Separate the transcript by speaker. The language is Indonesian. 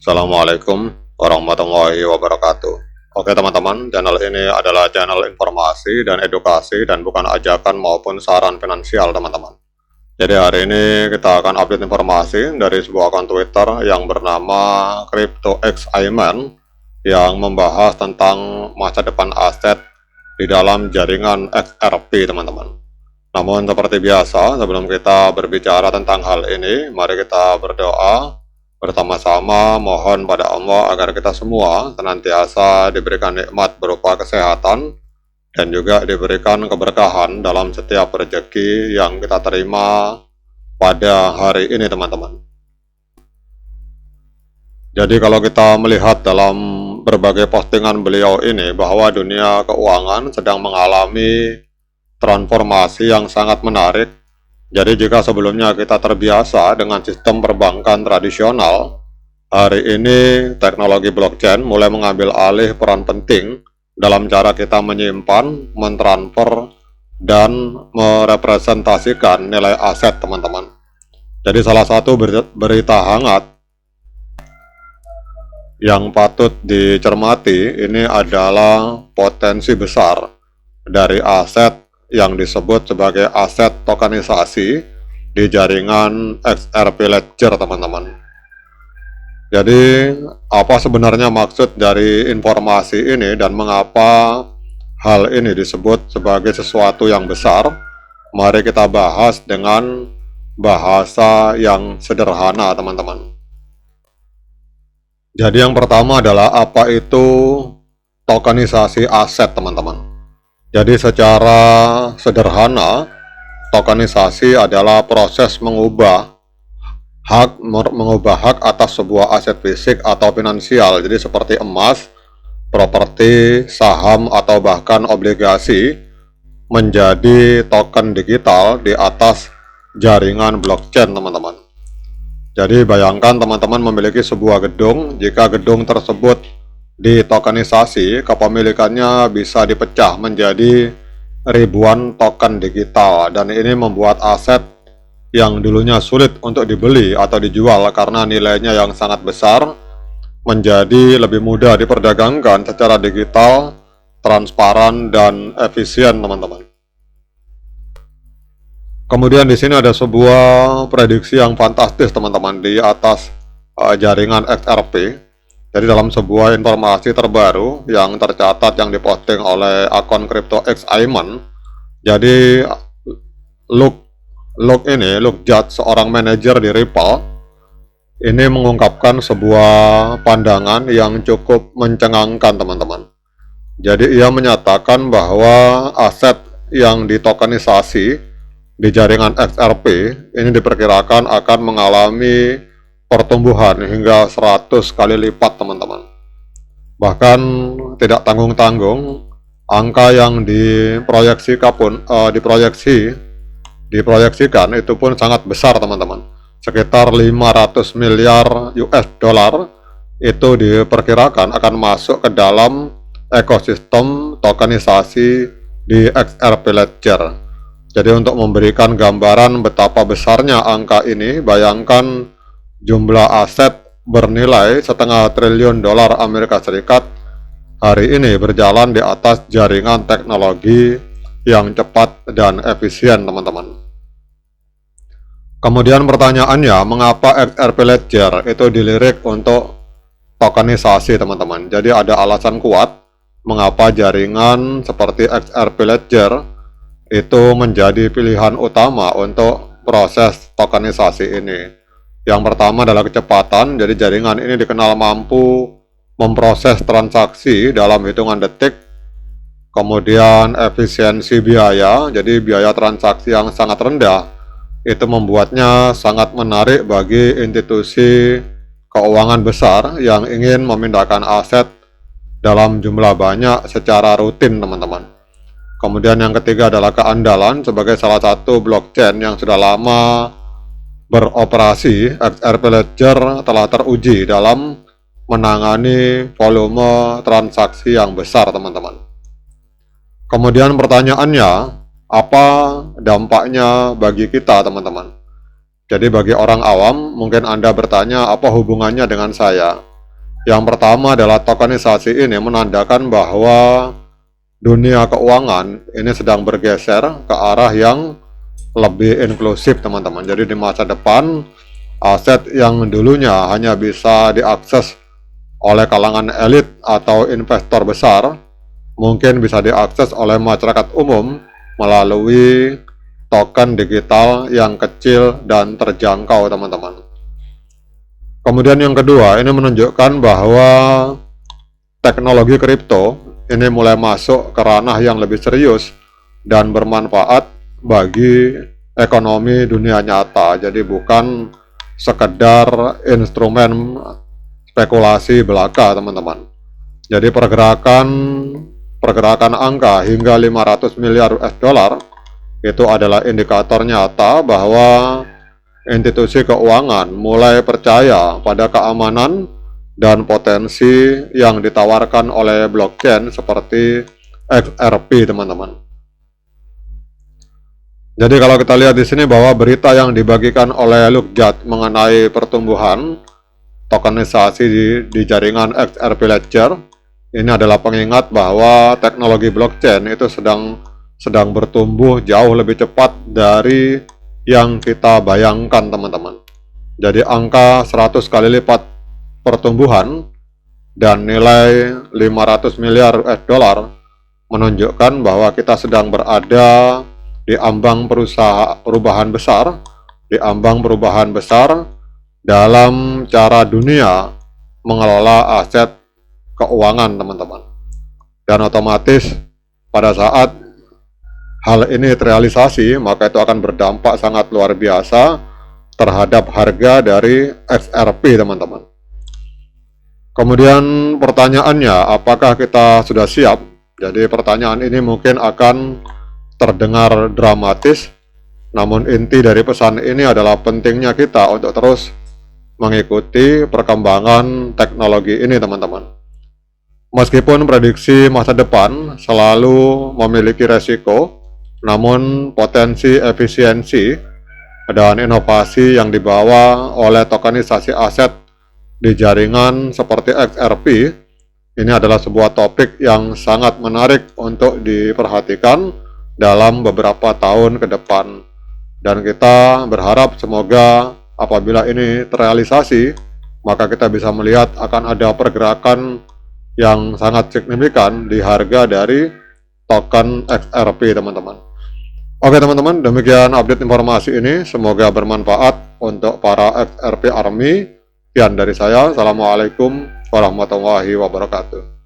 Speaker 1: Assalamualaikum warahmatullahi wabarakatuh. Oke teman-teman, channel ini adalah channel informasi dan edukasi dan bukan ajakan maupun saran finansial teman-teman. Jadi hari ini kita akan update informasi dari sebuah akun Twitter yang bernama CryptoXIman yang membahas tentang masa depan aset di dalam jaringan XRP teman-teman. Namun seperti biasa, sebelum kita berbicara tentang hal ini, mari kita berdoa bersama-sama, mohon pada Allah agar kita semua senantiasa diberikan nikmat berupa kesehatan dan juga diberikan keberkahan dalam setiap rezeki yang kita terima pada hari ini teman-teman. Jadi kalau kita melihat dalam berbagai postingan beliau ini bahwa dunia keuangan sedang mengalami transformasi yang sangat menarik. Jadi jika sebelumnya kita terbiasa dengan sistem perbankan tradisional, hari ini teknologi blockchain mulai mengambil alih peran penting dalam cara kita menyimpan, mentransfer, dan merepresentasikan nilai aset teman-teman. Jadi salah satu berita hangat yang patut dicermati ini adalah potensi besar dari aset yang disebut sebagai aset tokenisasi di jaringan XRP Ledger teman-teman. Jadi apa sebenarnya maksud dari informasi ini dan mengapa hal ini disebut sebagai sesuatu yang besar? Mari kita bahas dengan bahasa yang sederhana teman-teman. Jadi yang pertama adalah apa itu tokenisasi aset teman-teman. Jadi secara sederhana, tokenisasi adalah proses mengubah hak atas sebuah aset fisik atau finansial. Jadi seperti emas, properti, saham, atau bahkan obligasi menjadi token digital di atas jaringan blockchain teman-teman. Jadi bayangkan teman-teman memiliki sebuah gedung, jika gedung tersebut ditokenisasi, kepemilikannya bisa dipecah menjadi ribuan token digital dan ini membuat aset yang dulunya sulit untuk dibeli atau dijual karena nilainya yang sangat besar menjadi lebih mudah diperdagangkan secara digital, transparan, dan efisien teman-teman. Kemudian di sini ada sebuah prediksi yang fantastis teman-teman di atas jaringan XRP. Jadi dalam sebuah informasi terbaru yang tercatat yang diposting oleh akun CryptoXIman, jadi Luke Judge, seorang manajer di Ripple, ini mengungkapkan sebuah pandangan yang cukup mencengangkan teman-teman. Jadi ia menyatakan bahwa aset yang ditokenisasi di jaringan XRP ini diperkirakan akan mengalami pertumbuhan hingga 100 kali lipat teman-teman. Bahkan tidak tanggung-tanggung, angka yang diproyeksikan itu pun sangat besar teman-teman. Sekitar 500 miliar US dollar itu diperkirakan akan masuk ke dalam ekosistem tokenisasi di XRP Ledger. Jadi untuk memberikan gambaran betapa besarnya angka ini, bayangkan jumlah aset bernilai $1,5 triliun Amerika Serikat hari ini berjalan di atas jaringan teknologi yang cepat dan efisien teman-teman. Kemudian pertanyaannya, mengapa XRP Ledger itu dilirik untuk tokenisasi teman-teman? Jadi ada alasan kuat mengapa jaringan seperti XRP Ledger itu menjadi pilihan utama untuk proses tokenisasi ini. Yang pertama adalah kecepatan, jadi jaringan ini dikenal mampu memproses transaksi dalam hitungan detik. Kemudian efisiensi biaya, jadi biaya transaksi yang sangat rendah, itu membuatnya sangat menarik bagi institusi keuangan besar yang ingin memindahkan aset dalam jumlah banyak secara rutin teman-teman. Kemudian yang ketiga adalah keandalan. Sebagai salah satu blockchain yang sudah lama beroperasi, XRP Ledger telah teruji dalam menangani volume transaksi yang besar teman-teman. Kemudian pertanyaannya, apa dampaknya bagi kita teman-teman? Jadi bagi orang awam, mungkin Anda bertanya, apa hubungannya dengan saya? Yang pertama adalah tokenisasi ini menandakan bahwa dunia keuangan ini sedang bergeser ke arah yang lebih inklusif, teman-teman. Jadi di masa depan, aset yang dulunya hanya bisa diakses oleh kalangan elit atau investor besar, mungkin bisa diakses oleh masyarakat umum melalui token digital yang kecil dan terjangkau, teman-teman. Kemudian yang kedua, ini menunjukkan bahwa teknologi kripto ini mulai masuk ke ranah yang lebih serius dan bermanfaat bagi ekonomi dunia nyata. Jadi bukan sekedar instrumen spekulasi belaka, teman-teman. Jadi pergerakan angka hingga 500 miliar US dollar itu adalah indikator nyata bahwa institusi keuangan mulai percaya pada keamanan dan potensi yang ditawarkan oleh blockchain seperti XRP, teman-teman. Jadi kalau kita lihat di sini bahwa berita yang dibagikan oleh Lugjat mengenai pertumbuhan tokenisasi di jaringan XRP Ledger ini adalah pengingat bahwa teknologi blockchain itu sedang bertumbuh jauh lebih cepat dari yang kita bayangkan, teman-teman. Jadi angka 100 kali lipat pertumbuhan dan nilai 500 miliar US dollar menunjukkan bahwa kita sedang berada di ambang perubahan besar dalam cara dunia mengelola aset keuangan, teman-teman. Dan otomatis pada saat hal ini terrealisasi, maka itu akan berdampak sangat luar biasa terhadap harga dari XRP, teman-teman. Kemudian pertanyaannya, apakah kita sudah siap? Jadi pertanyaan ini mungkin akan terdengar dramatis, namun inti dari pesan ini adalah pentingnya kita untuk terus mengikuti perkembangan teknologi ini, teman-teman. Meskipun prediksi masa depan selalu memiliki resiko, namun potensi efisiensi dan inovasi yang dibawa oleh tokenisasi aset di jaringan seperti XRP ini adalah sebuah topik yang sangat menarik untuk diperhatikan dalam beberapa tahun ke depan. Dan kita berharap semoga apabila ini terrealisasi, maka kita bisa melihat akan ada pergerakan yang sangat signifikan di harga dari token XRP, teman-teman. Oke, teman-teman, demikian update informasi ini. Semoga bermanfaat untuk para XRP Army. Sekian dari saya. Assalamualaikum warahmatullahi wabarakatuh.